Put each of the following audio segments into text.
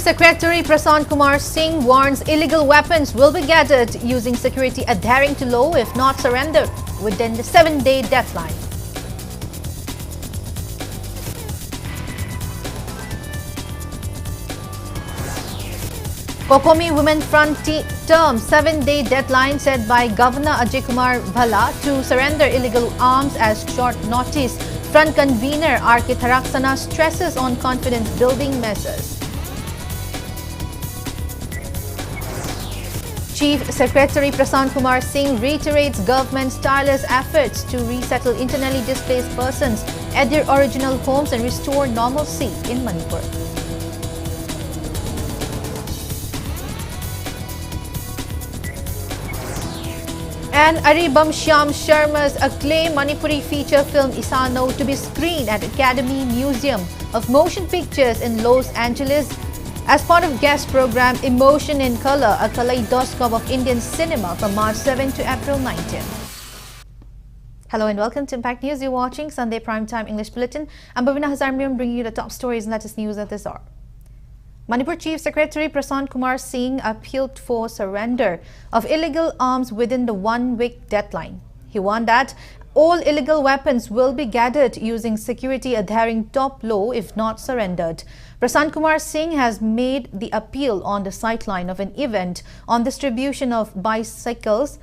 Secretary Prasant Kumar Singh warns illegal weapons will be gathered using security adhering to law if not surrendered within the 7-day deadline. COCOMI Women Front term 7-day deadline set by Governor Ajay Bhala to surrender illegal arms as short notice. Front convener R.K. Tharaksana stresses on confidence building measures. Chief Secretary Prasant Kumar Singh reiterates government's tireless efforts to resettle internally displaced persons at their original homes and restore normalcy in Manipur. And Aribam Shyam Sharma's acclaimed Manipuri feature film Isano to be screened at Academy Museum of Motion Pictures in Los Angeles as part of guest program Emotion in Color, a kaleidoscope of Indian cinema from March 7 to April 19. Hello and welcome to Impact News. You're watching Sunday Primetime English Bulletin. I'm BABINA HAJARIMAYUM bringing you the top stories and latest news at this hour. Manipur Chief Secretary Prasant Kumar Singh appealed for surrender of illegal arms within the 1-week deadline. He warned that all illegal weapons will be gathered using security adhering top law if not surrendered. Prasant Kumar Singh has made the appeal on the sideline of an event on distribution of bicycles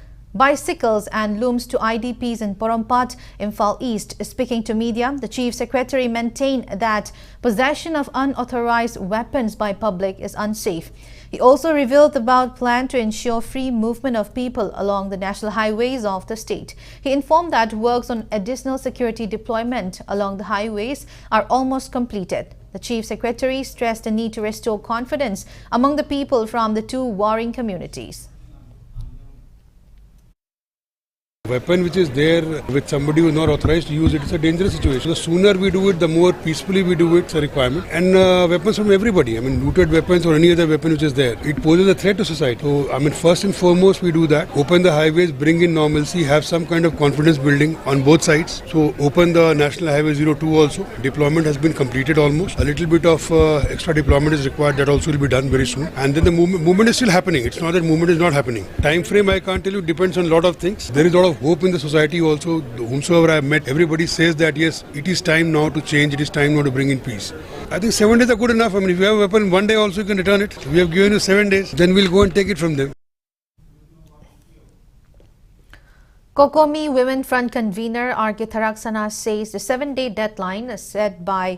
and looms to IDPs in Porompat, Imphal East. Speaking to media, the Chief Secretary maintained that possession of unauthorized weapons by public is unsafe. He also revealed about plan to ensure free movement of people along the national highways of the state. He informed that works on additional security deployment along the highways are almost completed. The Chief Secretary stressed the need to restore confidence among the people from the two warring communities. Weapon which is there with somebody who is not authorized to use it is a dangerous situation. The sooner we do it, the more peacefully we do it, it's a requirement. And weapons from everybody, looted weapons or any other weapon which is there, it poses a threat to society. So, first and foremost we do that. Open the highways, bring in normalcy, have some kind of confidence building on both sides. So, open the National Highway 02 also. Deployment has been completed almost. A little bit of extra deployment is required. That also will be done very soon. And then the movement is still happening. It's not that movement is not happening. Time frame, I can't tell you, depends on a lot of things. There is a lot of hope in the society also. Whomsoever I have met, everybody says that yes, it is time now to change, it is time now to bring in peace. I think 7 days are good enough. If you have a weapon, one day also you can return it. We have given you 7 days, then we'll go and take it from them. COCOMI Women Front convener R.K. Tharaksana says the 7-day deadline set by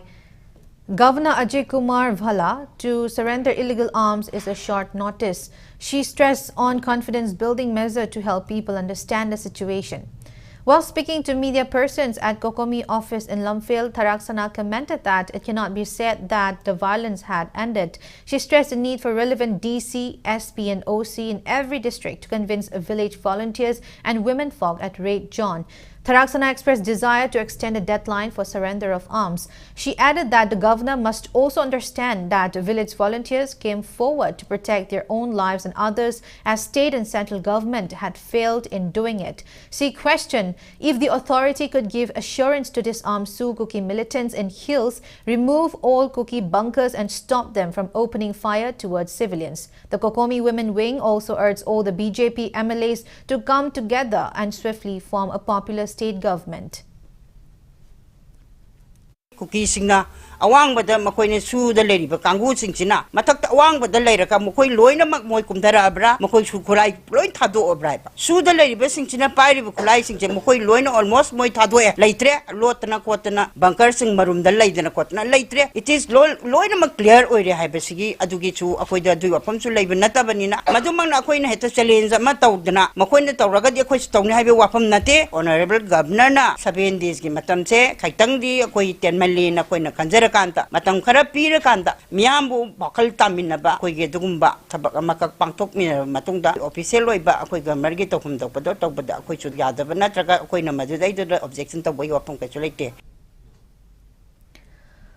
Governor Ajay Bhala to surrender illegal arms is a short notice. She stressed on confidence-building measure to help people understand the situation. While speaking to media persons at COCOMI office in Lumfield, Tharaksana commented that it cannot be said that the violence had ended. She stressed the need for relevant DC, SP and OC in every district to convince village volunteers and women folk at Raid John. Tharaksana expressed desire to extend the deadline for surrender of arms. She added that the governor must also understand that village volunteers came forward to protect their own lives and others as state and central government had failed in doing it. She questioned if the authority could give assurance to disarm Sioux Kuki militants in hills, remove all Kuki bunkers and stop them from opening fire towards civilians. The COCOMI Women Wing also urged all the BJP MLAs to come together and swiftly form a popular state government. Kuki singna awang bada makoy ne su da leri ba kangu sing sina matak ta awang bada leri ka makoy loy na mag moy kumdara abra makoy su khulai loy thado abra ba su da leri ba sing sina pai ri khulai sing je makoy loy na almost moy thado e leitre lotna kotna bunker sing marum da leidna kotna leitre it is loy na mag clear oi re hai ba sigi adugi chu akoi da du apam su leiba nata banina madumang na akoi na heta challenge ma tawdna makoy na tawraga di akoi tawni hai ba wapam nate honorable governor na 7 days gi matam che khaitang di akoi na koi na kanjara kanta matam khara pira kanta miyambu bakal tamina ba koi ge dugumba thabak amakak pangtok mi matungda official oi ba koi governor gi tokum tokpado tokbada koi chu yadaba natraga koi na madu dai objection to boy wapam ka chulete.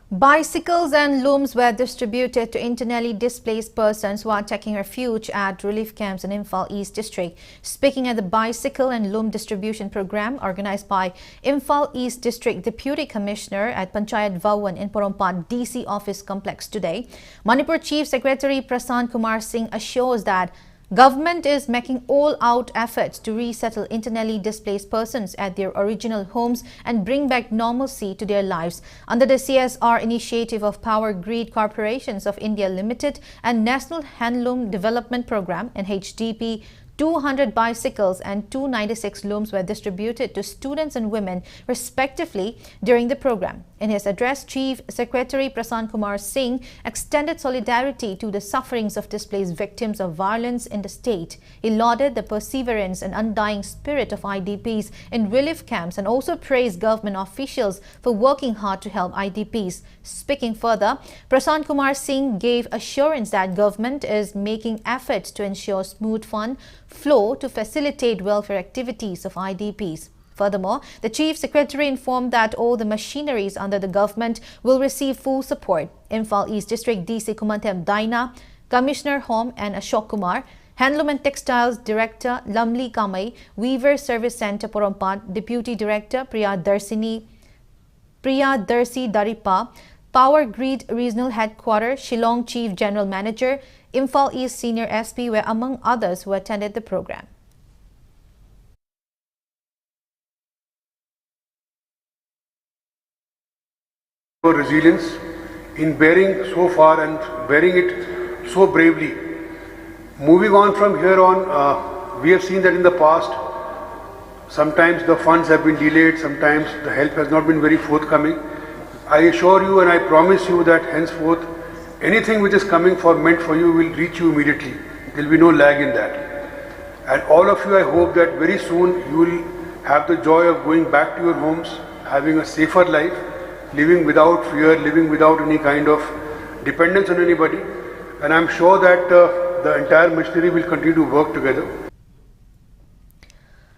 Bicycles and looms were distributed to internally displaced persons who are taking refuge at relief camps in Imphal East District. Speaking at the bicycle and loom distribution program organized by Imphal East District Deputy Commissioner at Panchayat Bhawan in Porompat DC Office Complex today, Manipur Chief Secretary Prasan Kumar Singh assures that government is making all-out efforts to resettle internally displaced persons at their original homes and bring back normalcy to their lives. Under the CSR initiative of Power Grid Corporations of India Limited and National Handloom Development Program (NHDP), 200 bicycles and 296 looms were distributed to students and women respectively during the program. In his address, Chief Secretary Prasan Kumar Singh extended solidarity to the sufferings of displaced victims of violence in the state. He lauded the perseverance and undying spirit of IDPs in relief camps and also praised government officials for working hard to help IDPs. Speaking further, Prasan Kumar Singh gave assurance that government is making efforts to ensure smooth fund flow to facilitate welfare activities of IDPs. Furthermore, the Chief Secretary informed that all the machineries under the government will receive full support. Imphal East District DC Khongnangthaba Daina, Commissioner Home and Ashok Kumar, Handloom and Textiles Director Lamli Kamai, Weaver Service Center Porompat, Deputy Director Priyadarsi Daripa, Power Grid Regional Headquarters, Shillong Chief General Manager, Imphal East Senior SP were among others who attended the program. Resilience in bearing so far and bearing it so bravely. Moving on from here on, we have seen that in the past, sometimes the funds have been delayed, sometimes the help has not been very forthcoming. I assure you and I promise you that henceforth, anything which is meant for you will reach you immediately. There will be no lag in that. And all of you, I hope that very soon you will have the joy of going back to your homes, having a safer life, living without fear, living without any kind of dependence on anybody. And I'm sure that the entire machinery will continue to work together.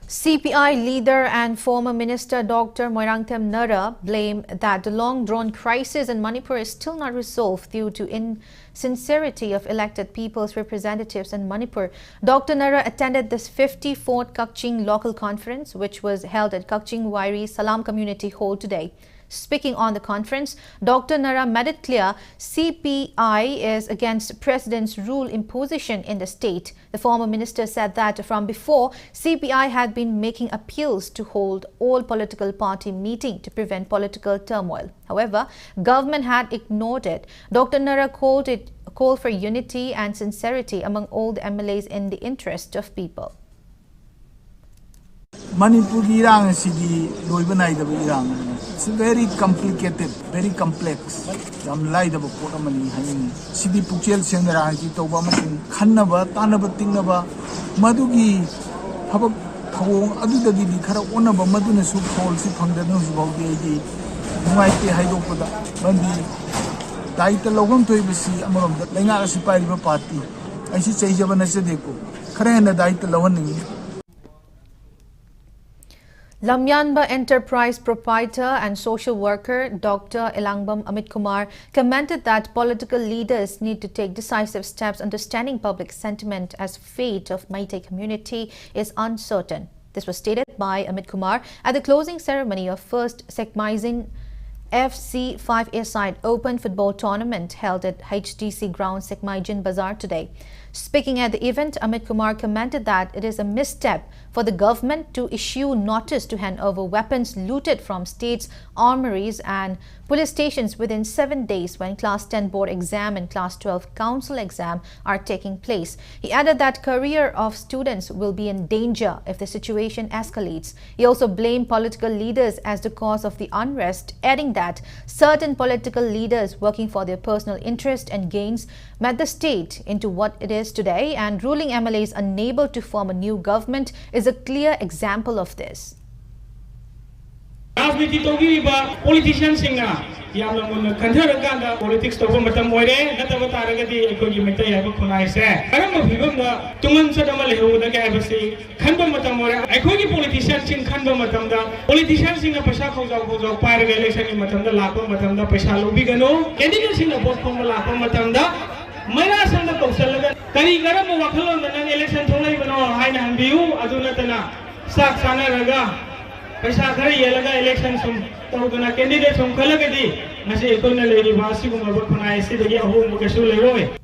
CPI leader and former Minister Dr. Khongnangthaba Nara blamed that the long-drawn crisis in Manipur is still not resolved due to insincerity of elected people's representatives in Manipur. Dr. Nara attended this 54th Kakching local conference, which was held at Kakching Wairi Salam Community Hall today. Speaking on the conference, Dr. Nara made it clear CPI is against President's rule imposition in the state. The former minister said that from before, CPI had been making appeals to hold all political party meeting to prevent political turmoil. However, government had ignored it. Dr. Nara called for unity and sincerity among all the MLAs in the interest of people. Manipur Irang Sidi Loibanai the Irang. It's very complicated, very complex. Jam Lai the Potamani, Sidi Puchel Sengarangi, Tobaman, Kanaba, Tanaba Tingaba, Madugi, Papa Pong, Adu the Kara Onaba, Maduna Soup Hall, Sipang the Nose about the AD, Muay Haidopoda, Bandi, Taita Logam to ABC, among the Lenga Sipai party. I should say Javana Sedeko, Karana Daita Lawani. Lamyanba Enterprise proprietor and social worker Dr. Elangbam Amit Kumar commented that political leaders need to take decisive steps understanding public sentiment as fate of Meitei community is uncertain. This was stated by Amit Kumar at the closing ceremony of first Sekmaizin FC 5A-side Open Football Tournament held at HDC ground Sekmaijin Bazaar today. Speaking at the event, Amit Kumar commented that it is a misstep for the government to issue notice to hand over weapons looted from states' armories and police stations within 7 days when Class 10 board exam and Class 12 council exam are taking place. He added that career of students will be in danger if the situation escalates. He also blamed political leaders as the cause of the unrest, adding that certain political leaders working for their personal interest and gains made the state into what it is today, and ruling MLAs unable to form a new government is a clear example of this. Politicians yamna mun khandhar ganda politics to ko matam oire nataba taragadi ekoi gi metai haiba khunai se aram bhibam na tungan sadama lehu da ka basi khanba matam oire ekoi gi politician sing khanba matam da politician sing na paisa khojau paraga election gi matam da lakpa matam da paisa lobi gano candidate sing na vote khoma lakpa matam da Mara sanda kausalaga kari garam wakhalon na election thonai bano haina hanbiu aduna tana sak sana raga paisa khari yelaga election sum tawduna candidate sum khalagadi ngase ekona leri basi gum abkhona isi degi ahum kesu leroi.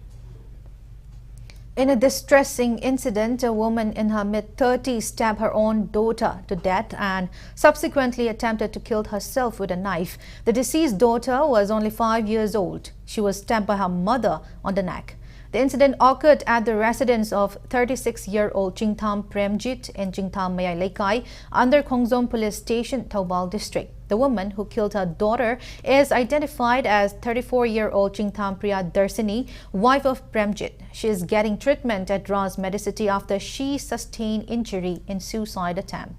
In a distressing incident, a woman in her mid-30s stabbed her own daughter to death and subsequently attempted to kill herself with a knife. The deceased daughter was only 5 years old. She was stabbed by her mother on the neck. The incident occurred at the residence of 36-year-old Jingtham Premjit in Jingtham Mayai Lekai under Khongnangthaba Police Station, Thoubal District. The woman who killed her daughter is identified as 34-year-old Jingtham Priya Darsini, wife of Premjit. She is getting treatment at Ras Medicity after she sustained injury in suicide attempt.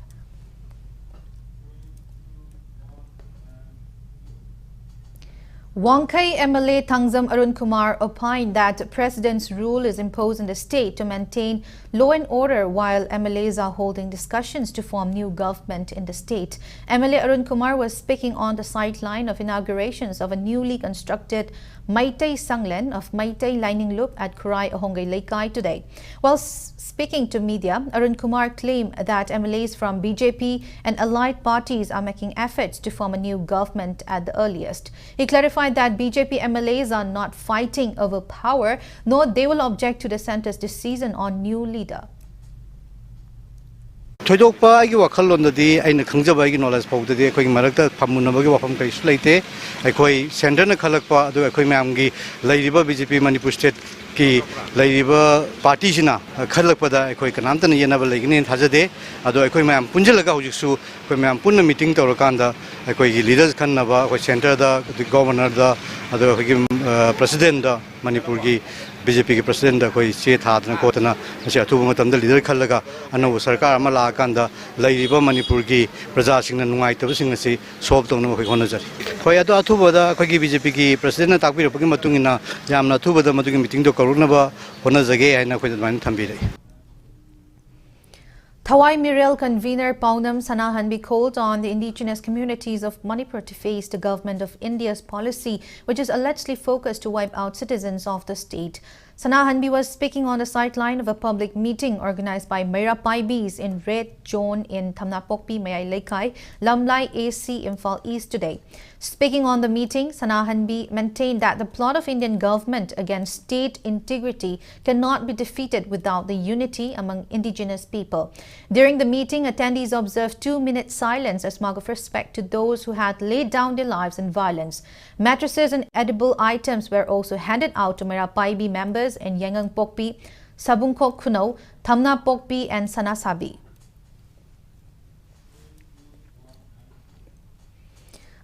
Wangkai MLA Thangzam Arun Kumar opined that the President's rule is imposed in the state to maintain law and order while MLAs are holding discussions to form new government in the state. MLA Arun Kumar was speaking on the sideline of inaugurations of a newly constructed Maitai Sanglen of Maitai Lining Loop at Kurai Ahongai Lekai today. While speaking to media, Arun Kumar claimed that MLAs from BJP and allied parties are making efforts to form a new government at the earliest. He clarified that BJP MLAs are not fighting over power, nor they will object to the centre's decision on new leader. Thoidokpa agi wakhalondadi aina khangjaba agi knowledge paudadi ekhoi marakta phamunabagi wafam kaisu leite ekhoi center na khalakpa adu ekhoi mamgi lairiba BJP Manipur state ki lairiba party sina khalakpada ekhoi kanamta na yenaba legini thajade adu ekhoi mam punjalaga hujiksu ekhoi mam punna meeting tawrakanda ekhoi gi leaders khannaba ekhoi center da governor da adu ekhoi president da Manipur gi BJP के president da koi che thadna kotna ase athuba matamda leader khallaga anabu sarkar ama la kanda lairiba Manipur gi praja singna nungai tabu singna se solve tawna koi honajari koi adu athuba da koi gi BJP ki president na takbir pagi matungina yamna athuba da matugi meeting do karuna ba honajage haina koi dman thambi rai. Thawai Mirel convener Paunam Sanahanbi called on the indigenous communities of Manipur to face the government of India's policy, which is allegedly focused to wipe out citizens of the state. Sanahanbi was speaking on the sideline of a public meeting organized by Meira Paibis in Red Zone in Thamnapokpi, Mayai Lekai, Lamlai AC, Imphal East today. Speaking on the meeting, Sanahanbi maintained that the plot of Indian government against state integrity cannot be defeated without the unity among indigenous people. During the meeting, attendees observed 2-minute silence as mark of respect to those who had laid down their lives in violence. Mattresses and edible items were also handed out to Meira Paibi members in Yangang Pokpi, Sabungkok Kuno, Thamna Pokpi and Sanasabi.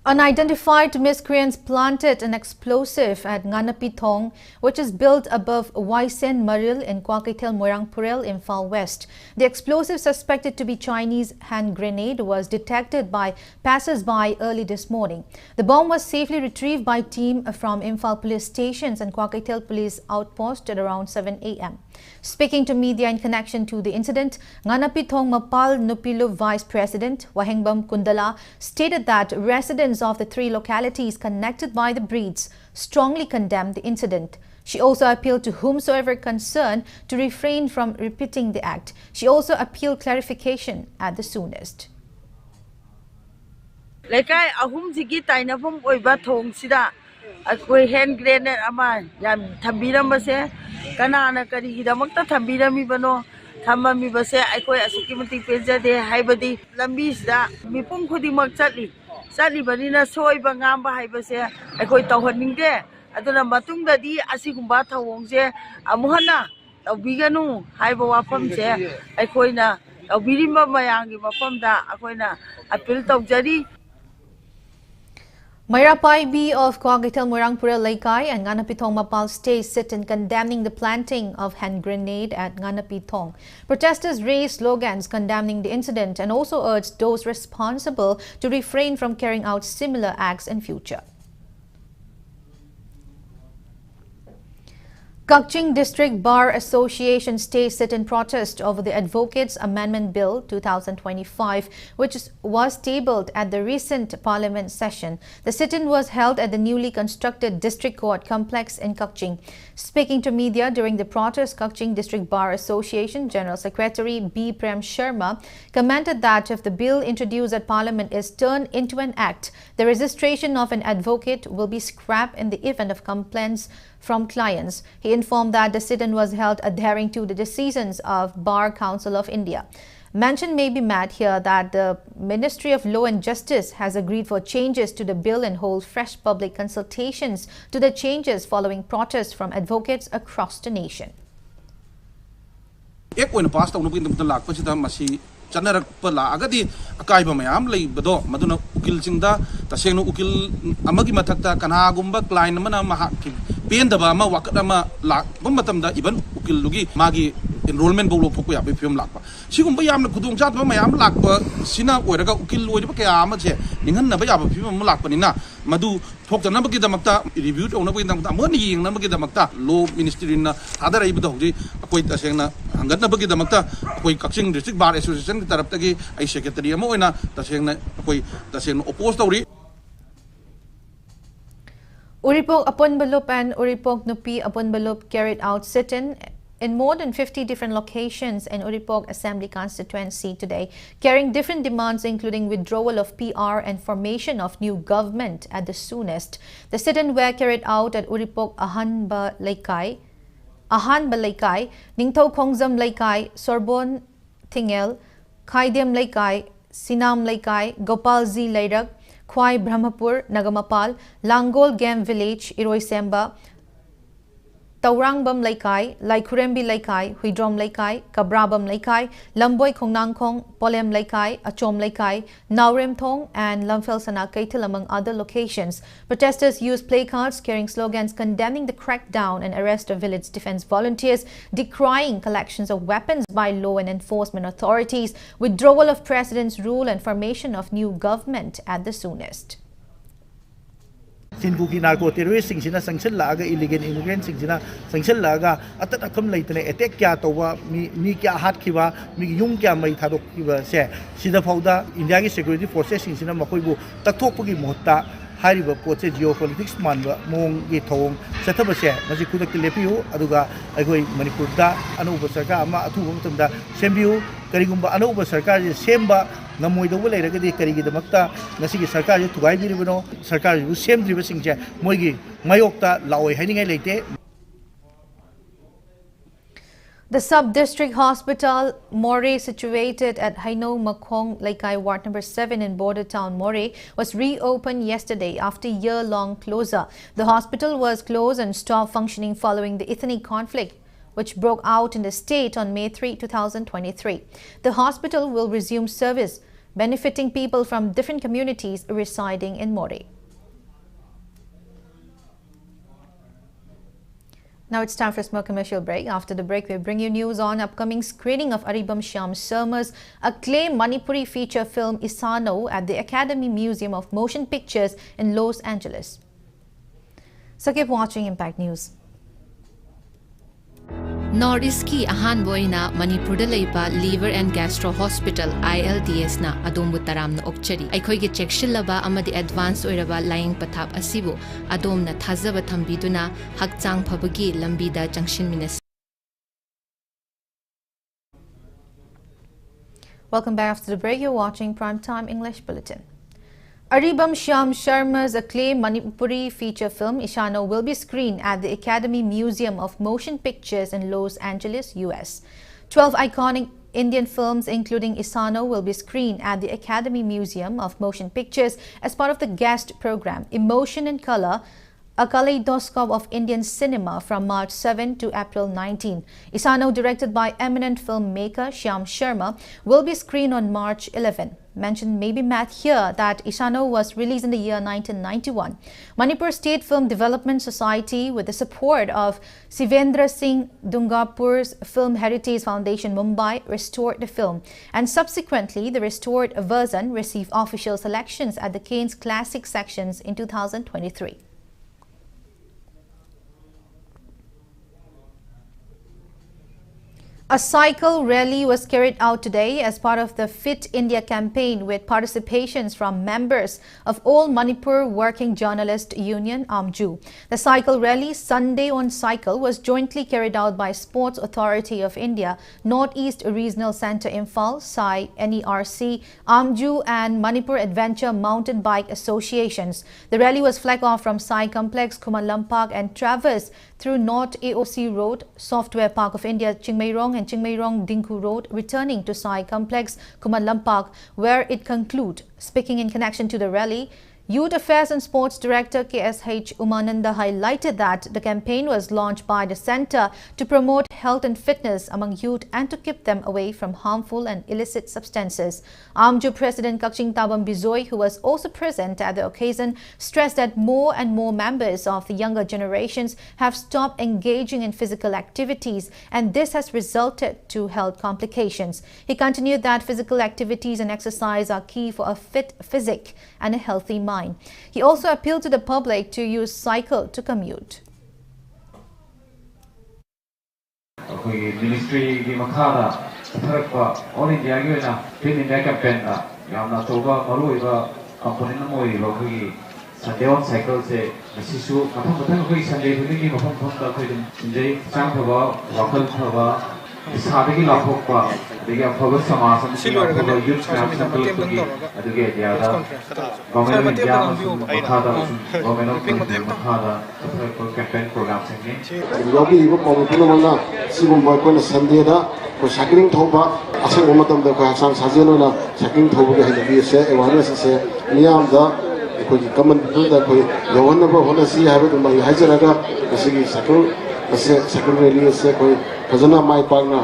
Unidentified miscreants planted an explosive at Nganapithong, which is built above Waisen Maril in Kwakaitel Moirangpurel in Imphal West. The explosive, suspected to be Chinese hand grenade, was detected by passers-by early this morning. The bomb was safely retrieved by team from Imphal police stations and Kwakaitel police outpost at around 7 a.m. Speaking to media in connection to the incident, Nganapithong Mapal Nupilu Vice President Wahengbam Kundala stated that residents of the 3 localities connected by the breeds strongly condemned the incident. She also appealed to whomsoever concerned to refrain from repeating the act. She also appealed clarification at the soonest. Lekai ahum sigi tainapum oiba thong sida akoi hand grenade ama yam thambiram base kanana kari hidamakta thambirami bano thamami base akoi asuki mati pejade haibadi lambi sida mipum khodimak chali banina soiba ngamba haibase akoi tawhaningde aduna matungda di asigumba thawongse amuhana tawbiganu haiba wafam se akoina tawbirimba mayangi mafamda akoina appeal tawjari. Meira Paibi of Kwakaitel Moirangpurel Lekai and Nganapithong Mapal State sit in condemning the planting of hand grenade at Nganapithong. Protesters raised slogans condemning the incident and also urged those responsible to refrain from carrying out similar acts in future. Kukching District Bar Association stays sit-in protest over the Advocates Amendment Bill 2025, which was tabled at the recent Parliament session. The sit-in was held at the newly constructed District Court complex in Kukching. Speaking to media during the protest, Kukching District Bar Association General Secretary B. Prem Sharma commented that if the bill introduced at Parliament is turned into an act, the registration of an advocate will be scrapped in the event of complaints from clients. He informed that the sit-in was held adhering to the decisions of Bar Council of India. Mention may be made here that the Ministry of Law and Justice has agreed for changes to the bill and hold fresh public consultations to the changes following protests from advocates across the nation. ꯆꯠꯅꯔꯛꯄ ꯂꯥꯛꯑꯒꯗꯤ ꯑꯀꯥꯏꯕ ꯃꯌꯥꯝ ꯂꯩꯕꯗꯣ ꯃꯗꯨꯅ ꯎꯀꯤꯜꯁꯤꯡꯗ ꯇꯁꯦꯡꯅ ꯎꯀꯤꯜ ꯑꯃꯒꯤ ꯃꯊꯛꯇ ꯀꯅꯥꯒꯨꯝꯕ ꯀ꯭ꯂꯥꯏꯟ ꯑꯃꯅ ꯃꯍꯥꯛꯀꯤ ꯄꯦꯟꯗꯕ ꯑꯃ ꯋꯥꯀꯠ ꯑꯃ ꯂꯥꯛꯄ ꯃꯇꯝꯗ ꯏꯚꯟ ꯎꯀꯤꯜꯗꯨꯒꯤ ꯃꯥꯒꯤ enrollment ꯕꯧ ꯂꯧꯊꯣꯛꯄ ꯌꯥꯕꯒꯤ ꯐꯤꯕꯝ ꯂꯥꯛꯄ ꯁꯤꯒꯨꯝꯕ ꯌꯥꯝꯅ ꯈꯨꯗꯣꯡꯆꯥꯗꯕ ꯃꯌꯥꯝ ꯂꯥꯛꯄ ꯁꯤꯅ ꯑꯣꯏꯔꯒ ꯎꯀꯤꯜ ꯑꯣꯏꯔꯤꯕ ꯀꯌꯥ ꯑꯃꯁꯦ ꯅꯤꯡꯍꯟꯅꯕ ꯌꯥꯕ ꯐꯤꯕꯝ ꯑꯃ ꯂꯥꯛꯄꯅꯤꯅ ꯃꯗꯨ ꯊꯣꯛꯇꯅꯕꯒꯤꯗꯃꯛꯇ ꯔꯤꯚ꯭ꯌꯨ ꯇꯧꯅꯕꯒꯤꯗꯃꯛꯇ ꯑꯃꯨꯛ ꯌꯦꯡꯅꯕꯒꯤꯗꯃꯛꯇ ꯂꯣ ꯃꯤꯅꯤꯁꯇ꯭ꯔꯤꯅ ꯊꯥꯗꯔꯛꯏꯕꯗꯣ ꯍꯧꯖꯤꯛ ꯑꯩꯈꯣꯏ ꯇꯁꯦꯡꯅ ꯍꯪꯒꯠꯅꯕꯒꯤꯗꯃꯛꯇ ꯑꯩꯈꯣꯏ ꯀꯛꯆꯤꯡ ꯗꯤꯁꯇ꯭ꯔꯤꯛ ꯕꯥꯔ ꯑꯦꯁꯣꯁꯤꯌꯦꯁꯟꯒꯤ ꯇꯔꯐꯇꯒꯤ ꯑꯩ ꯁꯦꯀ꯭ꯔꯦꯇꯔꯤ ꯑꯃ ꯑꯣꯏꯅ ꯇꯁꯦꯡꯅ ꯑꯩꯈꯣꯏ ꯇꯁꯦꯡꯅ ꯑꯣꯄꯣꯖ ꯇꯧꯔꯤ. Uripok Apunbalup and Uripok Nupi Apunbalup carried out sit-in in more than 50 different locations in Uripok Assembly constituency today, carrying different demands including withdrawal of PR and formation of new government at the soonest. The sit-in were carried out at Uripok Ahanba Laikai, Ningtho Khongzam Laikai, Sorbon Tingel, Khaidem Laikai, Sinam Laikai, Gopalzi Lairak, Khwai Brahmapur, Nagamapal, Langol Game Village, Iroisemba, Taurangbam Laikai, Laikurembi Laikai, Huidrom Laikai, Kabrabam Laikai, Lamboy Khongnangthong, Polem Laikai, Achom Laikai, Naurem Thong and Lamphel Sana Kaitil among other locations. Protesters used placards carrying slogans condemning the crackdown and arrest of village defense volunteers, decrying collections of weapons by law and enforcement authorities, withdrawal of president's rule and formation of new government at the soonest. Sinbuki narco terrorists singina sanction laga illegal immigrants singina sanction laga atat akam leitane attack kya towa mi kya hat khiwa mi yum kya mai thadok kiwa se sida fauda India ki security forces singina makoi bu takthokpagi mohta hariba poche geopolitics manba mong gi thong sathaba se maji kudak lepiu aduga agoi Manipur da anuba sarkar ama athu matamda sembiu karigumba anuba sarkar semba namoidau leiragadi karigidmakta ngasigi sarkar ju tugai biribano sarkar ju semdriba singje moigi mayokta laoi hainingai leite. The sub-district hospital More, situated at Haino Makhong Laikai Ward number 7 in border town More, was reopened yesterday after year-long closure. The hospital was closed and stopped functioning following the ethnic conflict which broke out in the state on May 3, 2023. The hospital will resume service, benefiting people from different communities residing in More. Now it's time for a small commercial break. After the break, we bring you news on upcoming screening of Aribam Shyam Sharma's acclaimed Manipuri feature film Isano at the Academy Museum of Motion Pictures in Los Angeles. So keep watching Impact News. Northeast ki ahan boina Manipur da leiba Liver and Gastro Hospital ILDS na adom butaram na okchari aikhoi ge chekshilaba amadi advance oiraba lying pathap asibu adom na thazaba thambiduna hakchang phabagi lambi da junction minas. Welcome back after the break. You're watching Primetime English Bulletin. Aribam Shyam Sharma's acclaimed Manipuri feature film Ishano will be screened at the Academy Museum of Motion Pictures in Los Angeles, US. 12 iconic Indian films including Isano will be screened at the Academy Museum of Motion Pictures as part of the guest program Emotion in Color, a kaleidoscope of Indian cinema from March 7 to April 19. Isano, directed by eminent filmmaker Shyam Sharma, will be screened on March 11. Mention may be made here that Isano was released in the year 1991. Manipur State Film Development Society, with the support of Sivendra Singh Dungapur's Film Heritage Foundation Mumbai, restored the film, and subsequently the restored version received official selections at the Cannes Classic sections in 2023. A cycle rally was carried out today as part of the Fit India campaign with participations from members of All Manipur Working Journalist Union (AMJU). The cycle rally, Sunday on Cycle, was jointly carried out by Sports Authority of India, Northeast Regional Centre Imphal, SAI, NERC, AMJU and Manipur Adventure Mountain Bike Associations. The rally was flagged off from SAI Complex, Kumalampak and traversed through North AOC Road, Software Park of India, Chingmairong and Chingmairong Dinku Road, returning to SAI Complex, Kumalampak, where it concluded. Speaking in connection to the rally, Youth Affairs and Sports Director KSH Umananda highlighted that the campaign was launched by the centre to promote health and fitness among youth and to keep them away from harmful and illicit substances. AMJU President Khongnangthaba University, who was also present at the occasion, stressed that more and more members of the younger generations have stopped engaging in physical activities, and this has resulted to health complications. He continued that physical activities and exercise are key for a fit physique and a healthy mind. He also appealed to the public to use cycle to commute. Ministry di Makara, all India Fit India campaign Yamna Toba, Maruiva, component Moiva, Sunday on cycle say, Messisu, Matan Sunday, Village of Hong Jay, Sankava, Wakal Tava, Sadaki Lapopa, they have forgot some awesome youth camps and educate the other government Makada, government of Makada, campaign programs. Yogi Pomona, Simon Boycon Sunday, Shaking Toba, Asang Womatam, the Kwasam Sazino, Shaking Toba, the say, Evanes say, Niamda, could come and do that. The one number want to see have it in my Hajaraga, the city second release, Kazana, my partner,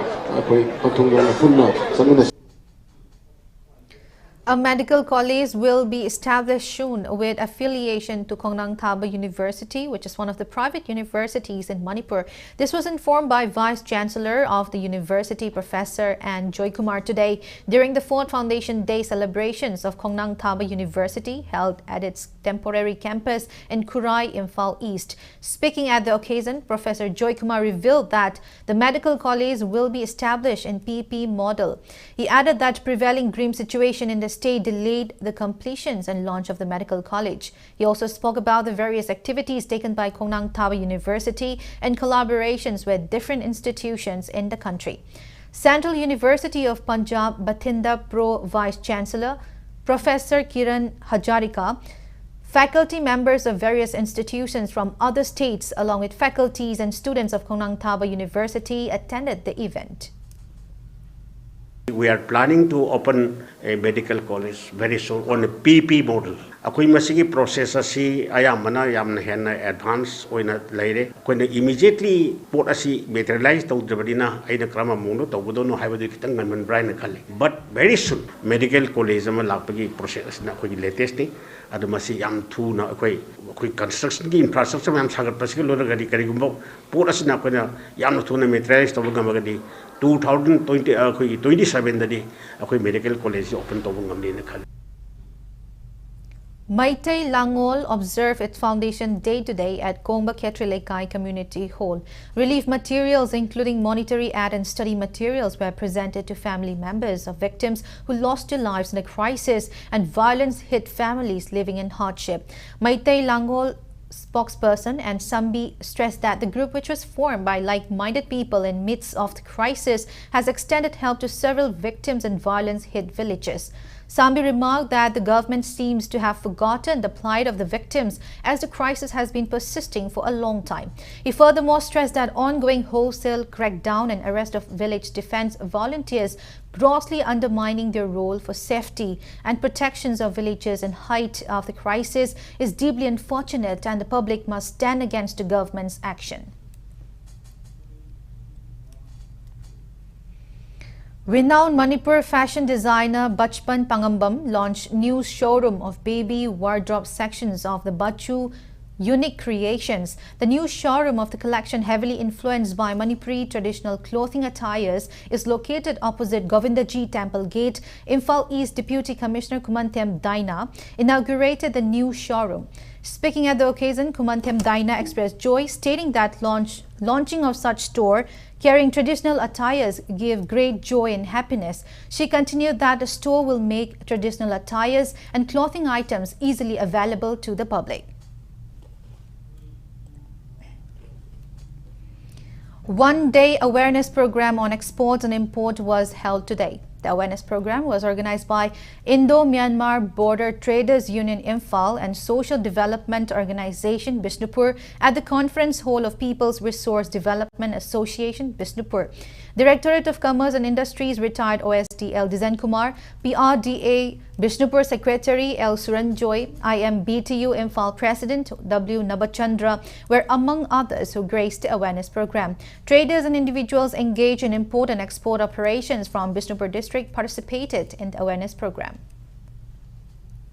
A medical college will be established soon with affiliation to Khongnangthaba University, which is one of the private universities in Manipur. This was informed by Vice Chancellor of the University, Professor N. Joy Kumar, today during the 4th Foundation Day celebrations of Khongnangthaba University held at its temporary campus in Kurai, Imphal East. Speaking at the occasion, Professor Joy Kumar revealed that the medical college will be established in PP model. He added that prevailing grim situation in the state delayed the completions and launch of the medical college. He also spoke about the various activities taken by Khongnangthaba University in collaborations with different institutions in the country. Central University of Punjab Bathinda Pro Vice Chancellor Professor Kiran Hajarika, faculty members of various institutions from other states along with faculties and students of Khongnangthaba University attended the event. We are planning to open a medical college very soon on a PP model. Akoi masigi process asi ayamana yamna hena advance oina leire koina immediately port asi materialize tawdabadina aina krama mono tawbodono haibadu kitang nganman brain khali, but very soon medical college ama lakpagi process na koi latest ni adu masi yam thu na koi construction ki infrastructure yam sagat pasiki lora gadi karigumbo port asi na koina yam thu na materialize tawbogam 2027 dadi akoi medical college open tawbogam ni khali. Maitai Langol observed its foundation day today at Kongba Ketrilekai Community Hall. Relief materials including monetary aid and study materials were presented to family members of victims who lost their lives in a crisis and violence hit families living in hardship. Maitai Langol spokesperson and Sambi stressed that the group, which was formed by like-minded people in midst of the crisis, has extended help to several victims in violence-hit villages. Sambi remarked that the government seems to have forgotten the plight of the victims as the crisis has been persisting for a long time. He furthermore stressed that ongoing wholesale crackdown and arrest of village defense volunteers grossly undermining their role for safety and protections of villages in height of the crisis is deeply unfortunate, and the public must stand against the government's action. Renowned Manipur fashion designer Bachpan Pangambam launched new showroom of baby wardrobe sections of the Bachu unique creations. The new showroom of the collection, heavily influenced by Manipuri traditional clothing attires, is located opposite Govindaji Temple Gate. Imphal East Deputy Commissioner Khongnangthaba Daina inaugurated the new showroom. Speaking at the occasion, Khongnangthaba Daina expressed joy, stating that launching of such store Carrying traditional attires give great joy and happiness. She continued that the store will make traditional attires and clothing items easily available to the public. One-day awareness program on exports and import was held today. The awareness program was organized by Indo-Myanmar Border Traders Union Imphal and Social Development Organization Bishnupur at the Conference Hall of People's Resource Development Association Bishnupur. Directorate of Commerce and Industries retired OSDL Dizen Kumar, PRDA Bishnupur Secretary L. Suranjoy, IMBTU Imphal President W. Nabachandra were among others who graced the awareness program. Traders and individuals engaged in import and export operations from Bishnupur district participated in the awareness program.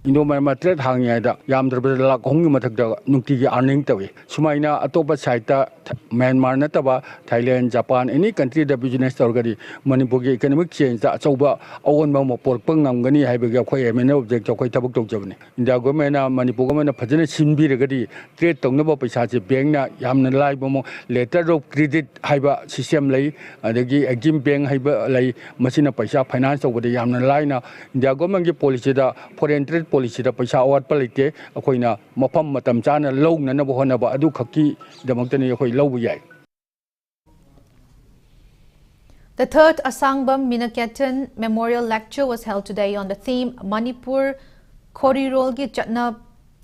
Indo-Myanmar trade hangyaida yamdrabada la khongni mathakda nungtigi earning tawi sumaina atopa side ta Myanmar nataba Thailand Japan any country da business torgadi Manipur gi economic change da achauba awonba mo porpang ngamgani haibega khoi MN object khoi tabuk tawjabni India government na Manipur government na phajana sinbiragadi trade tongnaba paisa che bank na yamna laiba mo letter of credit haiba system lai adagi exim bank haiba lai masina paisa finance tawbada yamna laina India government gi policy da foreign trade policy da paisa awat palite akoina mafam matam chana low na nabo honaba adu khaki damaktani akoi low yai. The third Asangbam Minaketen Memorial Lecture was held today on the theme Manipur Korirolgi Chatna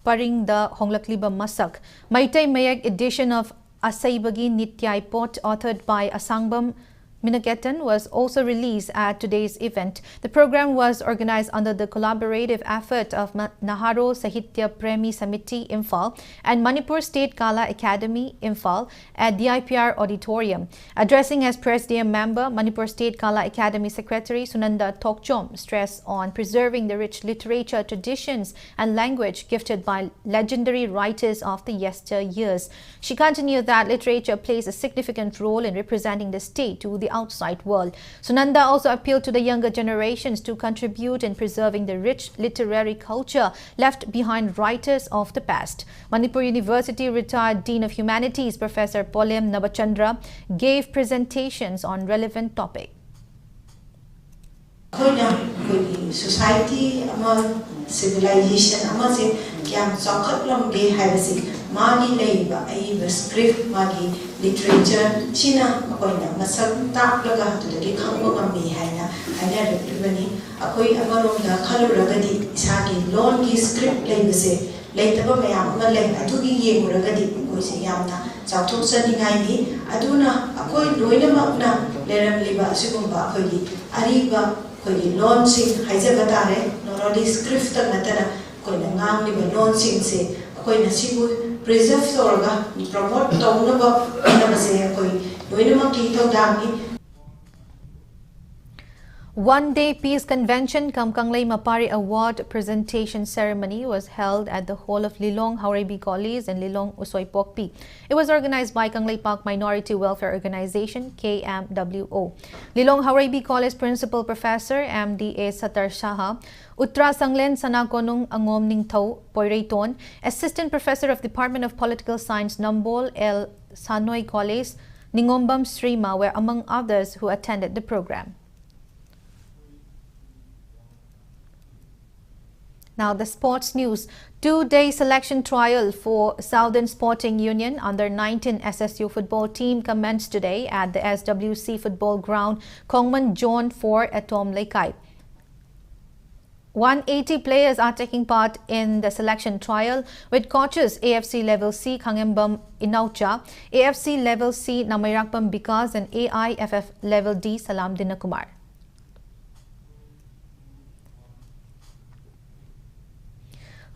Paring the Honglakliba Masak. Maitai Mayak edition of Asaibagi Nityai Pot authored by Asangbam Minaketen was also released at today's event. The program was organized under the collaborative effort of Naharo Sahitya Premi Samiti Imphal and Manipur State Kala Academy Imphal at DIPR Auditorium. Addressing as Presidium member, Manipur State Kala Academy Secretary Sunanda Tokchom stressed on preserving the rich literature traditions and language gifted by legendary writers of the yesteryears. She continued that literature plays a significant role in representing the state to the outside world. Sunanda also appealed to the younger generations to contribute in preserving the rich literary culture left behind writers of the past. Manipur University retired Dean of Humanities Professor Polem Nabachandra gave presentations on relevant topics. Society civilization kyam chokhat lamge haibasi magi leiba aiba script magi literature china akoina masak taklaga hatudagi khangba ngammi haina haina reprimani akoi amaronda khaluragadi isagi loan ki script leibase leitaba mayam ma lei adugi yemuragadi koise yamna chauthok saningai ni aduna akoi loinamakna leramliba sigumba akoigi ariba koigi loan sing haijabatare norodi script natara koina ngamliba loan sing se koina sibu preserve torga promote tongnaba nabase koi loinamakki tawdami. One-day Peace Convention Kamkanglei Mapari Award presentation ceremony was held at the hall of Lilong Haurebi College in Lilong Usoipokpi. It was organized by Kanglei Park Minority Welfare Organization KMWO. Lilong Haurebi College Principal Professor MDA Satar Shaha, Uttra Sanglen Sanakonung Angom Ningthau Poireiton, Assistant Professor of Department of Political Science Nambol L Sanoi College, Ningombam Srima were among others who attended the program. Now the sports news. Two-day selection trial for Southern Sporting Union under 19 SSU football team commenced today at the SWC football ground Khongman Zone 4 at Tom Lekai. 180 players are taking part in the selection trial with coaches AFC Level C Khangembam Inaucha, AFC Level C Namayrakpam Bikas and AIFF Level D Salam Dinakumar.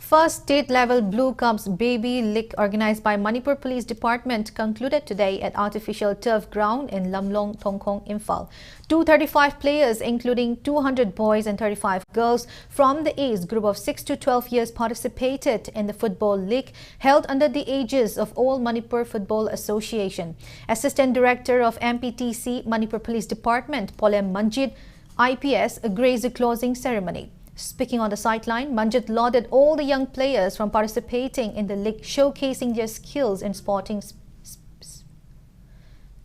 First state-level Blue Cubs Baby League organized by Manipur Police Department concluded today at artificial turf ground in Lamlong, Tongkong, Imphal. 235 players including 200 boys and 35 girls from the age group of 6 to 12 years participated in the Football League held under the aegis of All Manipur Football Association. Assistant Director of MPTC Manipur Police Department Polem Manjit IPS graced the closing ceremony. Speaking on the sideline, Manjit lauded all the young players from participating in the league, showcasing their skills in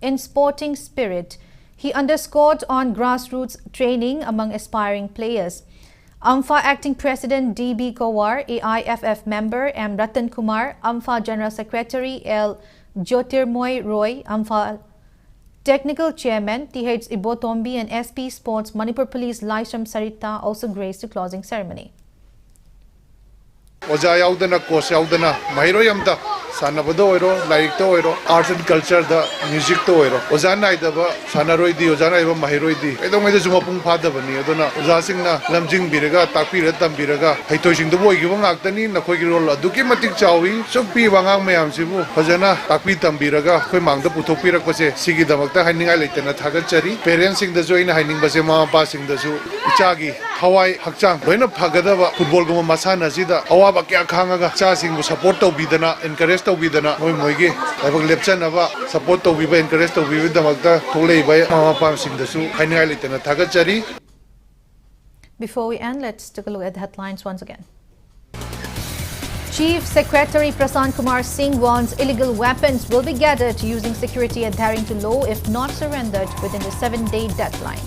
in sporting spirit. He underscored on grassroots training among aspiring players. AMFA Acting President D.B. Kowar, AIFF member M. Ratan Kumar, AMFA General Secretary L. Jyotirmoy Roy, AMFA Technical Chairman T.H. Ibotombi and SP Sports Manipur Police Laisham Sarita also graced the closing ceremony. Oja yaudana, course yaudana, mahiro yamda, sanabado oiro, like to oiro, arts and culture, the music to oiro. Ozana idaba, sanaroidi, ozana iba mahiroidi. I don't know the Zumapung Padavani, Odona, Ozasingna, Lamjing Biraga, Tapi Retam Biraga, Haitoshin the boy, giving Actani, Nakogirola, Dukimatic Chawi, so Pi Wangam Mayamsibu, Hozana, Tapi Tambiraga, Quemang the Putopira Kose, Sigi Damata, Hinding Island, Tagachari, parents in the Zoina, Hinding Basema, passing the zoo, Ichagi, Hawaii, Hakchang, when a Pagadava, football go Masana Zida, Awaba Kangaga, Chasing, support to Bidana, encourage to Bidana, Moigi, I will lepchanava, support to Viva, encourage to Viva the Magda, Tole by Mama Pams in the zoo, Hinding Island, Tagachari. Before we end, let's take a look at the headlines once again. Chief Secretary Prasant Kumar Singh warns illegal weapons will be gathered using security adhering to law if not surrendered within the 7-day deadline.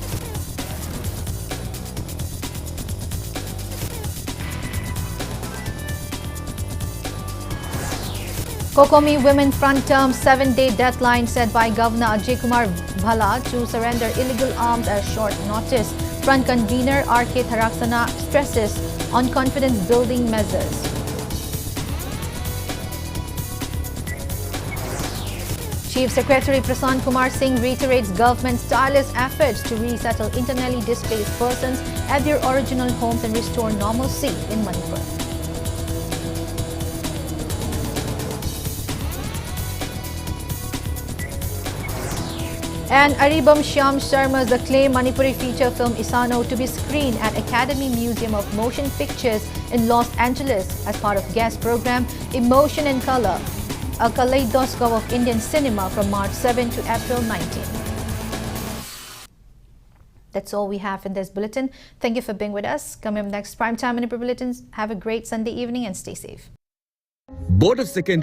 COCOMI Women Front term 7-day deadline set by Governor Ajay Kumar Bhala to surrender illegal arms at short notice. Front convener R.K. Tharaksana stresses on confidence building measures. Chief Secretary Prasant Kumar Singh reiterates government's tireless efforts to resettle internally displaced persons at their original homes and restore normalcy in Manipur. And Aribam Shyam Sharma's acclaimed Manipuri feature film Isano to be screened at Academy Museum of Motion Pictures in Los Angeles as part of guest program Emotion and Color, a kaleidoscope of Indian cinema from March 7 to April 19. That's all we have in this bulletin. Thank you for being with us. Coming up next, Primetime Manipur Bulletins. Have a great Sunday evening and stay safe. Board of Secondary